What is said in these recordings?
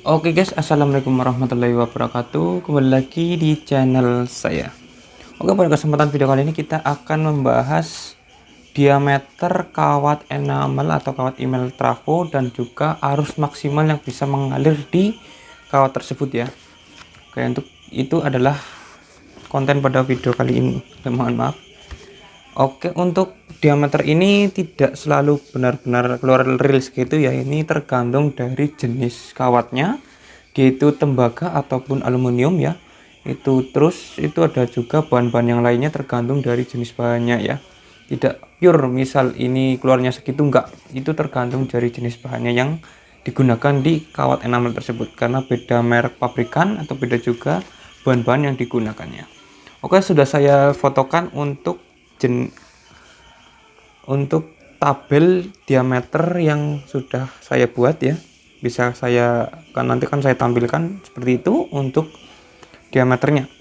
Oke guys, assalamualaikum warahmatullahi wabarakatuh. Kembali lagi di channel saya. Oke, pada kesempatan video kali ini kita akan membahas diameter kawat enamel atau kawat email trafo dan juga arus maksimal yang bisa mengalir di kawat tersebut ya. Oke, untuk itu adalah konten pada video kali ini. Mohon maaf. Oke, untuk diameter ini tidak selalu benar-benar keluar real gitu ya. Ini tergantung dari jenis kawatnya, yaitu tembaga ataupun aluminium ya. Itu terus itu ada juga bahan-bahan yang lainnya tergantung dari jenis bahannya ya. Tidak pure misal ini keluarnya segitu, enggak. Itu tergantung dari jenis bahannya yang digunakan di kawat enamel tersebut karena beda merek pabrikan atau beda juga bahan-bahan yang digunakannya. Oke, sudah saya fotokan untuk tabel diameter yang sudah saya buat ya. Bisa nanti saya tampilkan seperti itu untuk diameternya.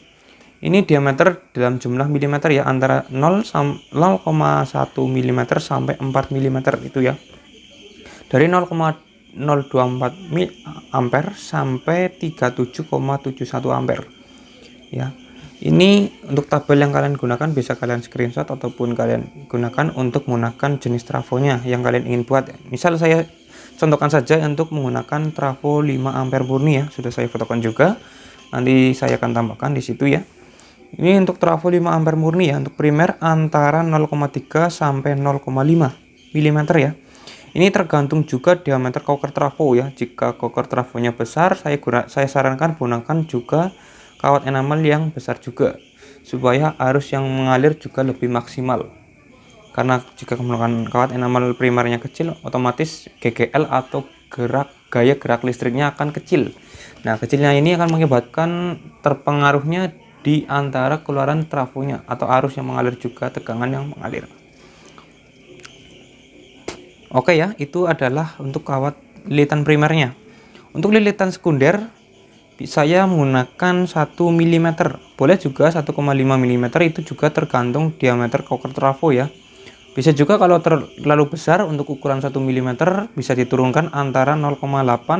Ini diameter dalam jumlah milimeter ya, antara 0,1 mm sampai 4 mm itu ya. Dari 0,024 ampere sampai 37,71 ampere ya. Ini untuk tabel yang kalian gunakan bisa kalian screenshot ataupun kalian gunakan untuk menggunakan jenis trafonya yang kalian ingin buat. Misal saya contohkan saja untuk menggunakan trafo 5 ampere murni ya, sudah saya fotokan juga. Nanti saya akan tambahkan di situ ya. Ini untuk trafo 5 ampere murni ya, untuk primer antara 0,3 sampai 0,5 mm ya. Ini tergantung juga diameter koker trafo ya. Jika koker trafonya besar, saya sarankan gunakan juga kawat enamel yang besar juga supaya arus yang mengalir juga lebih maksimal. Karena jika menggunakan kawat enamel primernya kecil, otomatis GGL atau gaya gerak listriknya akan kecil. Nah, kecilnya ini akan mengakibatkan terpengaruhnya di antara keluaran trafonya atau arus yang mengalir juga tegangan yang mengalir. Oke ya, itu adalah untuk kawat lilitan primernya. Untuk lilitan sekunder saya menggunakan 1 mm, boleh juga 1,5 mm, itu juga tergantung diameter koker trafo ya. Bisa juga kalau terlalu besar untuk ukuran 1 mm bisa diturunkan antara 0,8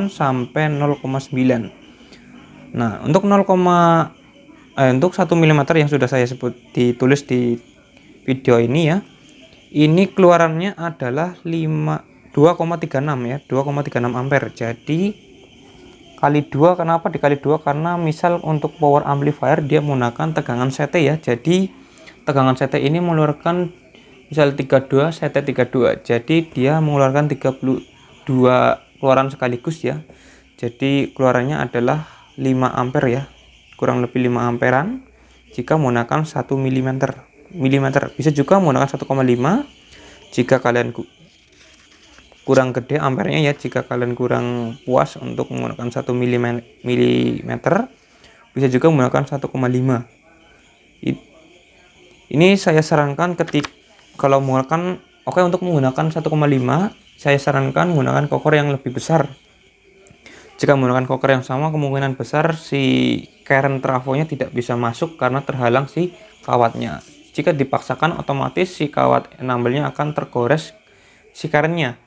sampai 0,9. Nah, untuk 1 mm yang sudah saya ditulis di video ini ya. Ini keluarannya adalah 2,36 ya, 2,36 ampere. Jadi kali 2, kenapa dikali 2? Karena misal untuk power amplifier dia menggunakan tegangan CT ya. Jadi tegangan CT ini mengeluarkan misal 32 CT 32. Jadi dia mengeluarkan 32 keluaran sekaligus ya. Jadi keluarannya adalah 5 ampere ya. Kurang lebih 5 amperan jika menggunakan 1 mm. Bisa juga menggunakan 1,5 jika kalian kurang gede ampernya ya. Jika kalian kurang puas untuk menggunakan 1 mm, bisa juga menggunakan 1,5. Ini saya sarankan kalau menggunakan untuk menggunakan 1,5 saya sarankan menggunakan koker yang lebih besar. Jika menggunakan koker yang sama, kemungkinan besar si current trafonya tidak bisa masuk karena terhalang si kawatnya. Jika dipaksakan, otomatis si kawat enamelnya akan tergores si currentnya.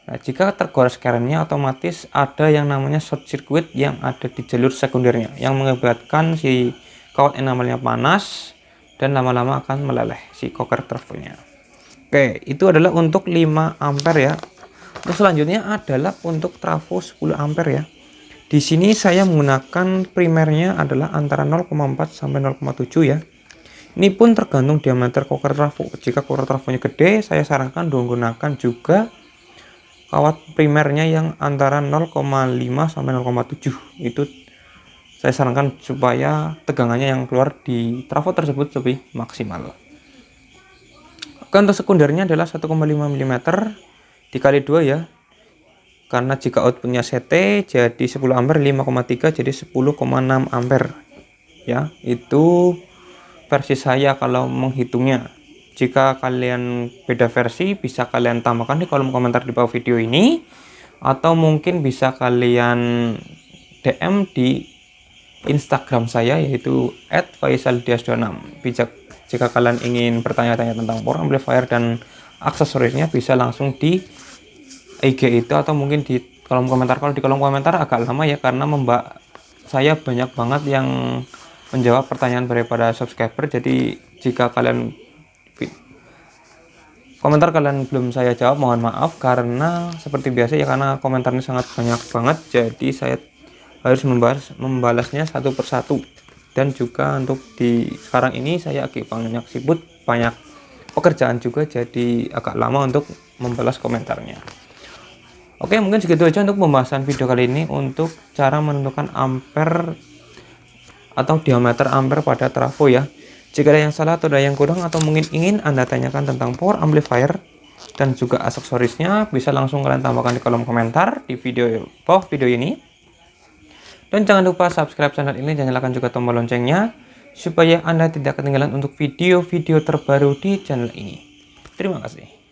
Nah, jika tergores currentnya, otomatis ada yang namanya short circuit yang ada di jalur sekundernya yang mengakibatkan si kawat enamelnya panas dan lama-lama akan meleleh si koker trafonya. Oke, itu adalah untuk 5 ampere ya. Untuk selanjutnya adalah untuk trafo 10 ampere ya. Di sini saya menggunakan primernya adalah antara 0,4 sampai 0,7 ya. Ini pun tergantung diameter koker trafo. Jika koker trafonya gede, saya sarankan menggunakan juga kawat primernya yang antara 0,5 sampai 0,7. Itu saya sarankan supaya tegangannya yang keluar di trafo tersebut lebih maksimal. Oke, untuk sekundernya adalah 1,5 mm dikali 2 ya. Karena jika outputnya CT jadi 10 ampere, 5,3 jadi 10,6 ampere ya. Itu versi saya kalau menghitungnya. Jika kalian beda versi, bisa kalian tambahkan di kolom komentar di bawah video ini, atau mungkin bisa kalian DM di Instagram saya yaitu @faisaldias26. Jika kalian ingin bertanya-tanya tentang power amplifier dan aksesorisnya, bisa langsung di IG itu atau mungkin di kolom komentar. Kalau di kolom komentar agak lama ya, karena saya banyak banget yang menjawab pertanyaan daripada subscriber. Jadi jika komentar kalian belum saya jawab, mohon maaf, karena seperti biasa ya, karena komentarnya sangat banyak banget, jadi saya harus membalasnya satu persatu. Dan juga untuk di sekarang ini saya banyak sibuk, banyak pekerjaan juga, jadi agak lama untuk membalas komentarnya. Oke, mungkin segitu aja untuk pembahasan video kali ini untuk cara menentukan ampere atau diameter ampere pada trafo ya. Jika ada yang salah atau ada yang kurang, atau mungkin ingin Anda tanyakan tentang power amplifier dan juga aksesorisnya, bisa langsung kalian tambahkan di kolom komentar di bawah video ini. Dan jangan lupa subscribe channel ini dan nyalakan juga tombol loncengnya supaya Anda tidak ketinggalan untuk video-video terbaru di channel ini. Terima kasih.